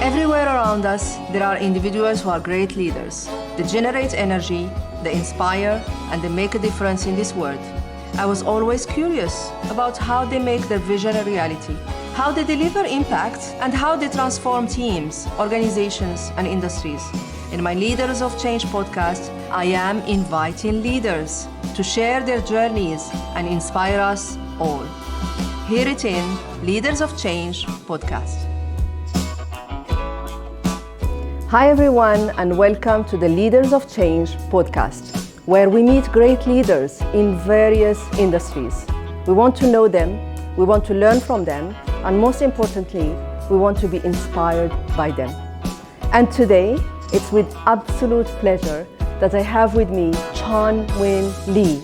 Everywhere around us, there are individuals who are great leaders. They generate energy, they inspire, and they make a difference in this world. I was always curious about how they make their vision a reality, how they deliver impact, and how they transform teams, organizations, and industries. In my Leaders of Change podcast, I am inviting leaders to share their journeys and inspire us all. Hear it in Leaders of Change podcast. Hi everyone, and welcome to the Leaders of Change podcast, where we meet great leaders in various industries. We want to know them, we want to learn from them, and most importantly, we want to be inspired by them. And today, it's with absolute pleasure that I have with me Chong Win Lee,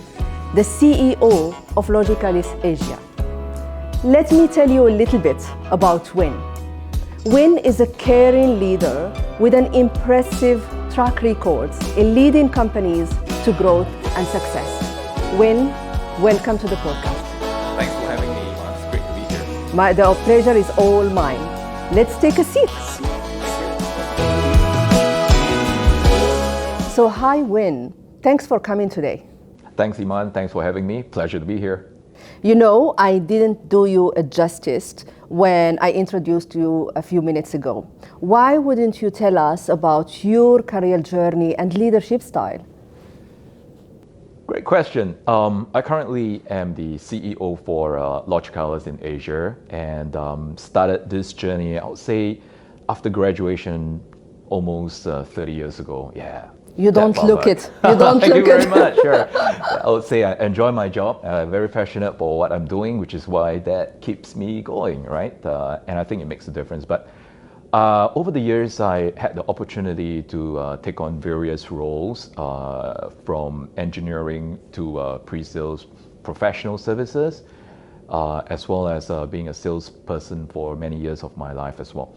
the CEO of Logicalis Asia. Let me tell you a little bit about Win. Win is a caring leader with an impressive track record in leading companies to growth and success. Win, welcome to the podcast. Thanks for having me, Imane. It's great to be here. The pleasure is all mine. Let's take a seat. So hi Win, thanks for coming today. Thanks, Imane. Thanks for having me. Pleasure to be here. You know, I didn't do you a justice when I introduced you a few minutes ago. Why wouldn't you tell us about your career journey and leadership style? Great question. I currently am the CEO for Logicalis in Asia and started this journey, I would say, after graduation almost 30 years ago. Yeah. You don't look it. You don't Thank look you it. very much. Sure. I would say I enjoy my job. I'm very passionate for what I'm doing, which is why that keeps me going, right? And I think it makes a difference. But over the years, I had the opportunity to take on various roles, from engineering to pre-sales professional services, as well as being a salesperson for many years of my life as well.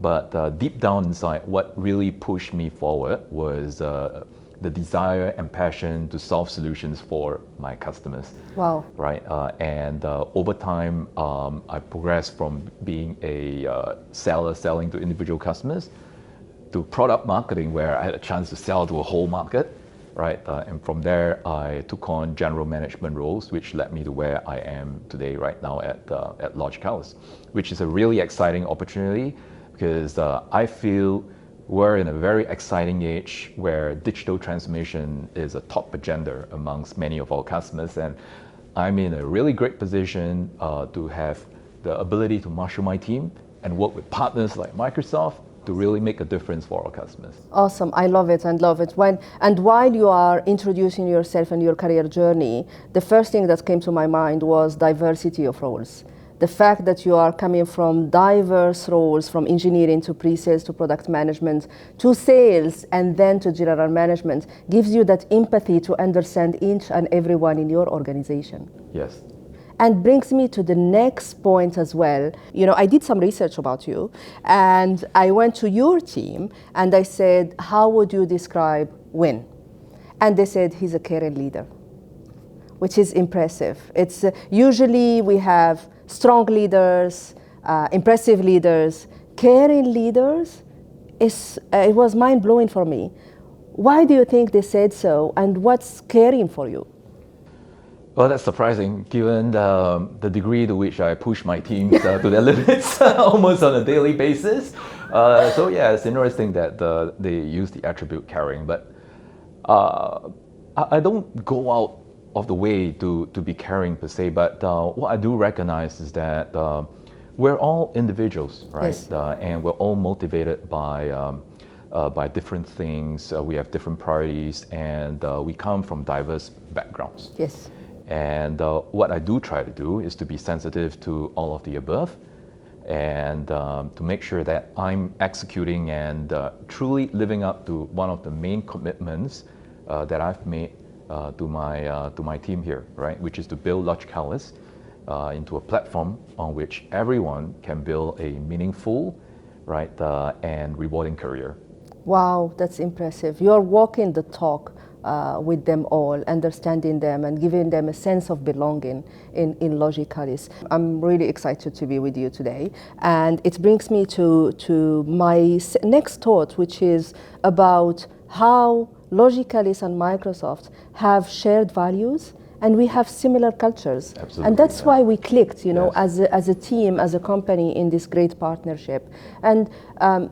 But deep down inside, what really pushed me forward was the desire and passion to solve solutions for my customers. Wow. Right. And over time, I progressed from being a seller selling to individual customers to product marketing, where I had a chance to sell to a whole market. Right. And from there, I took on general management roles, which led me to where I am today, right now at Logicalis, which is a really exciting opportunity. Because I feel we're in a very exciting age where digital transformation is a top agenda amongst many of our customers, and I'm in a really great position to have the ability to marshal my team and work with partners like Microsoft to really make a difference for our customers. Awesome. I love it and love it. While you are introducing yourself and your career journey, the first thing that came to my mind was diversity of roles. The fact that you are coming from diverse roles, from engineering to pre-sales to product management to sales and then to general management, gives you that empathy to understand each and everyone in your organization. Yes. And brings me to the next point as well. You know, I did some research about you, and I went to your team and I said, how would you describe Win? And they said, he's a caring leader, which is impressive. It's usually we have strong leaders, impressive leaders, caring leaders. It was mind-blowing for me. Why do you think they said so, and what's caring for you? Well, that's surprising, given the degree to which I push my teams to their limits almost on a daily basis. So yeah, it's interesting that they use the attribute caring, but I don't go out of the way to be caring per se, but what I do recognize is that we're all individuals, right? Yes. And we're all motivated by different things. We have different priorities, and we come from diverse backgrounds. Yes. And what I do try to do is to be sensitive to all of the above, and to make sure that I'm executing and truly living up to one of the main commitments that I've made to my team here, right? Which is to build Logicalis into a platform on which everyone can build a meaningful, right, and rewarding career. Wow, that's impressive. You're walking the talk with them all, understanding them and giving them a sense of belonging in Logicalis. I'm really excited to be with you today, and it brings me to my next thought, which is about how Logicalis and Microsoft have shared values and we have similar cultures. Absolutely, and that's why we clicked, Yes. as a team, as a company in this great partnership. And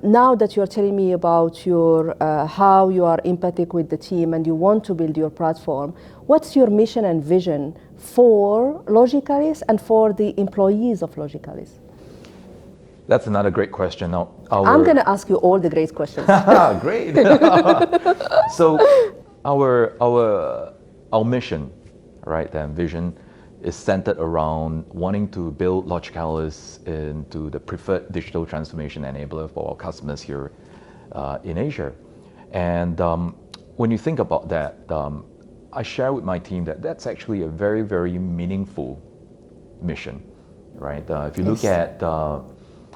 now that you're telling me about your how you are empathic with the team and you want to build your platform, what's your mission and vision for Logicalis and for the employees of Logicalis? That's another great question. Now, I'm going to ask you all the great questions. Great. So, our mission, right, and vision is centered around wanting to build Logicalis into the preferred digital transformation enabler for our customers here in Asia. And when you think about that, I share with my team that that's actually a very, very meaningful mission, right? If you look at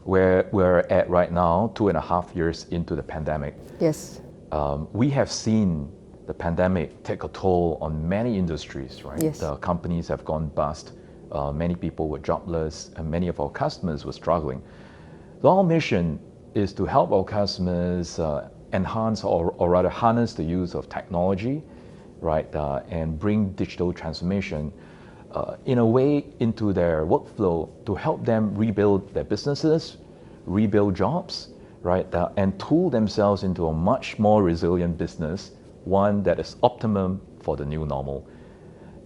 where we're at right now, 2.5 years into the pandemic, Yes. we have seen the pandemic take a toll on many industries, right? Yes. The companies have gone bust, many people were jobless, and many of our customers were struggling. So our mission is to help our customers enhance or rather harness the use of technology, right, and bring digital transformation in a way into their workflow to help them rebuild their businesses, rebuild jobs, right, and tool themselves into a much more resilient business, one that is optimum for the new normal.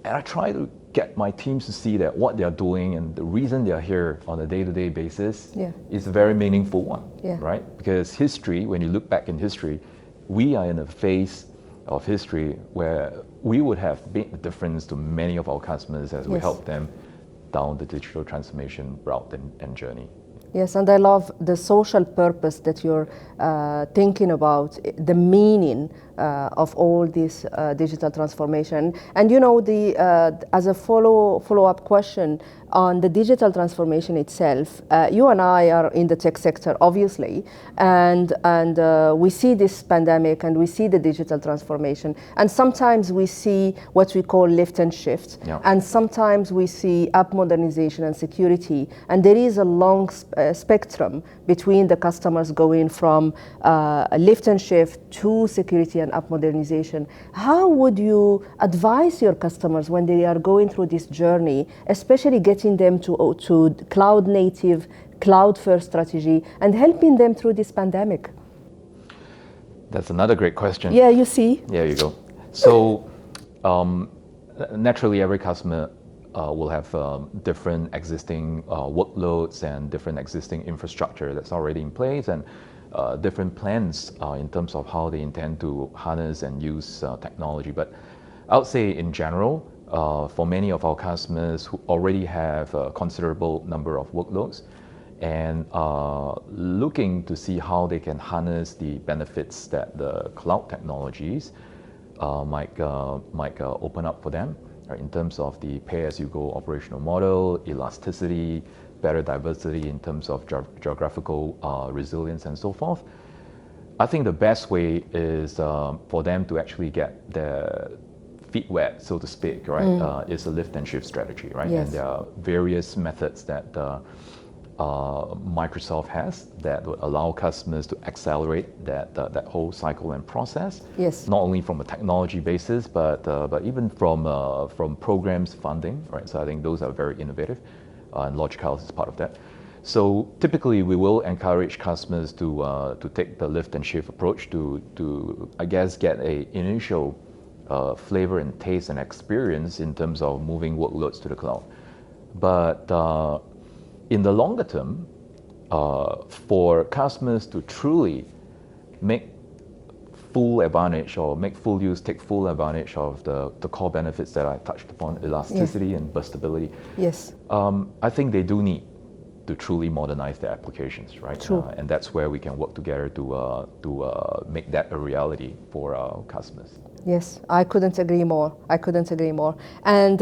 And I try to get my teams to see that what they're doing and the reason they're here on a day-to-day basis is a very meaningful one, right? Because history, when you look back in history, we are in a phase of history where we would have made the difference to many of our customers as we help them down the digital transformation route and journey. Yes, and I love the social purpose that you're thinking about, the meaning of all this digital transformation. And as a follow-up question on the digital transformation itself, you and I are in the tech sector, obviously, and we see this pandemic and we see the digital transformation, and sometimes we see what we call lift and shift, and sometimes we see app modernization and security, and there is a long spectrum between the customers going from a lift and shift to security and app modernization. How would you advise your customers when they are going through this journey, especially getting them to cloud native, cloud first strategy and helping them through this pandemic? That's another great question. Yeah, you see. There you go. So naturally every customer will have different existing workloads and different existing infrastructure that's already in place, and different plans in terms of how they intend to harness and use technology. But I would say in general, for many of our customers who already have a considerable number of workloads and looking to see how they can harness the benefits that the cloud technologies might open up for them, in terms of the pay-as-you-go operational model, elasticity, better diversity in terms of geographical resilience and so forth. I think the best way is for them to actually get their feet wet, so to speak, right? Is a lift and shift strategy, right? Yes. And there are various methods that Microsoft has that would allow customers to accelerate that whole cycle and process. Yes. Not only from a technology basis, but even from programs funding, right? So I think those are very innovative, and Logicalis is part of that. So typically, we will encourage customers to take the lift and shift approach to I guess get a initial flavor and taste and experience in terms of moving workloads to the cloud. But in the longer term, for customers to truly make full advantage or make full use, take full advantage of the core benefits that I touched upon, elasticity and burstability. Yes. I think they do need to truly modernize their applications, right? True. And that's where we can work together to make that a reality for our customers. Yes, I couldn't agree more. I couldn't agree more. And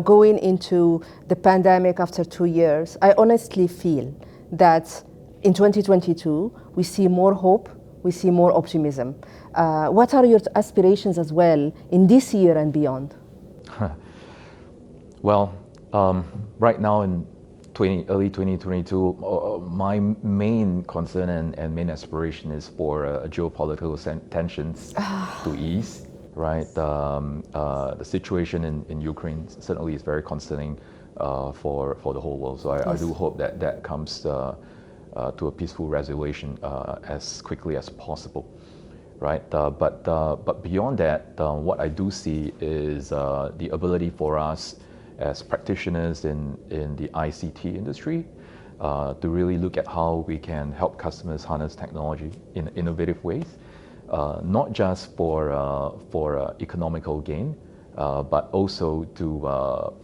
going into the pandemic after 2 years, I honestly feel that in 2022 we see more hope, we see more optimism. What are your aspirations as well in this year and beyond? Well, right now in early 2022, my main concern and main aspiration is for geopolitical tensions to ease, right? The situation in Ukraine certainly is very concerning for the whole world. So I do hope that that comes to a peaceful resolution as quickly as possible, right? But beyond that, what I do see is the ability for us as practitioners in the ICT industry to really look at how we can help customers harness technology in innovative ways, not just for economical gain, but also to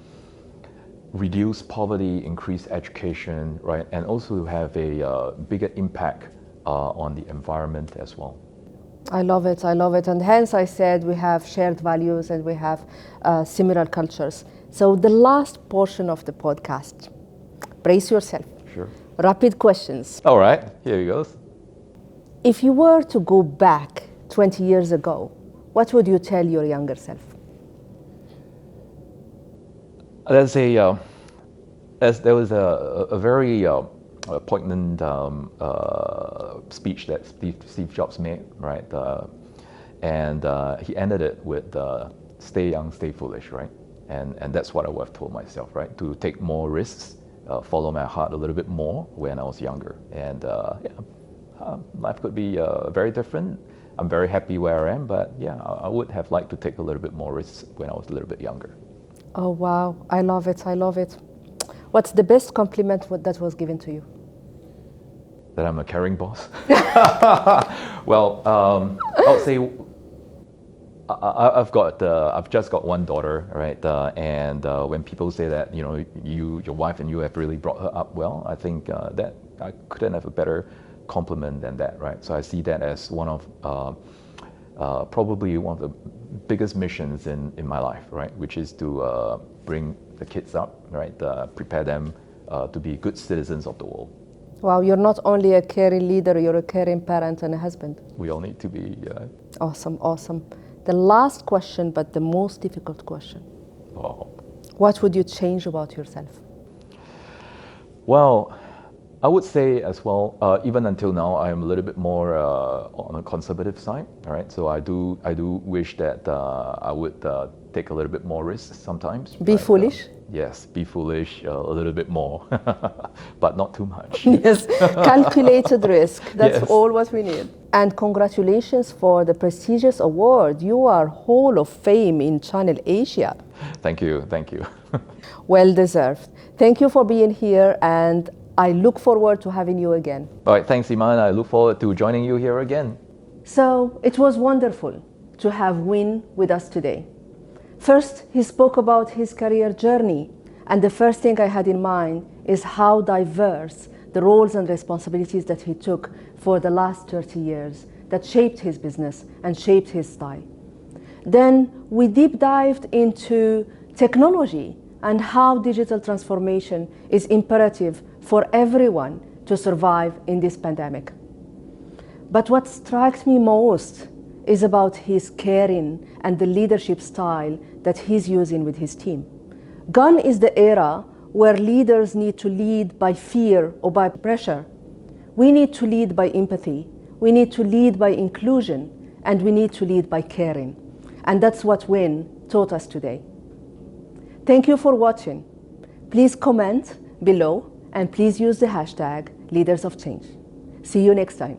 reduce poverty, increase education, right, and also have a bigger impact on the environment as well. I love it, and hence I said we have shared values and we have similar cultures. So the last portion of the podcast, brace yourself. Sure. Rapid questions. All right, here we go. If you were to go back 20 years ago, what would you tell your younger self? There was a very poignant speech that Steve Jobs made, right? And he ended it with "Stay young, stay foolish," right? And that's what I would have told myself, right? To take more risks, follow my heart a little bit more when I was younger. And life could be very different. I'm very happy where I am, but yeah, I would have liked to take a little bit more risks when I was a little bit younger. Oh, wow. I love it. What's the best compliment that was given to you? That I'm a caring boss? Well, I would say I've just got one daughter, right? And when people say that, you know, your wife and you have really brought her up well, I think that I couldn't have a better compliment than that, right? So I see that as one of probably one of the biggest missions in my life, right? Which is to bring the kids up, right? Prepare them to be good citizens of the world. Wow, you're not only a caring leader, you're a caring parent and a husband. We all need to be. Awesome. The last question, but the most difficult question. Oh. What would you change about yourself? Well, I would say as well, even until now, I am a little bit more on a conservative side. All right, so I do wish that I would take a little bit more risks sometimes. Be foolish. Yes, be foolish a little bit more, but not too much. Yes, calculated risk. That's Yes. all what we need. And congratulations for the prestigious award. You are Hall of Fame in Channel Asia. Thank you. Well deserved. Thank you for being here, and I look forward to having you again. All right, thanks, Imane. I look forward to joining you here again. So it was wonderful to have Win with us today. First, he spoke about his career journey, and the first thing I had in mind is how diverse the roles and responsibilities that he took for the last 30 years that shaped his business and shaped his style. Then we deep dived into technology and how digital transformation is imperative for everyone to survive in this pandemic. But what strikes me most is about his caring and the leadership style that he's using with his team. Gone is the era where leaders need to lead by fear or by pressure. We need to lead by empathy. We need to lead by inclusion, and we need to lead by caring. And that's what Win taught us today. Thank you for watching. Please comment below and please use the hashtag Leaders of Change. See you next time.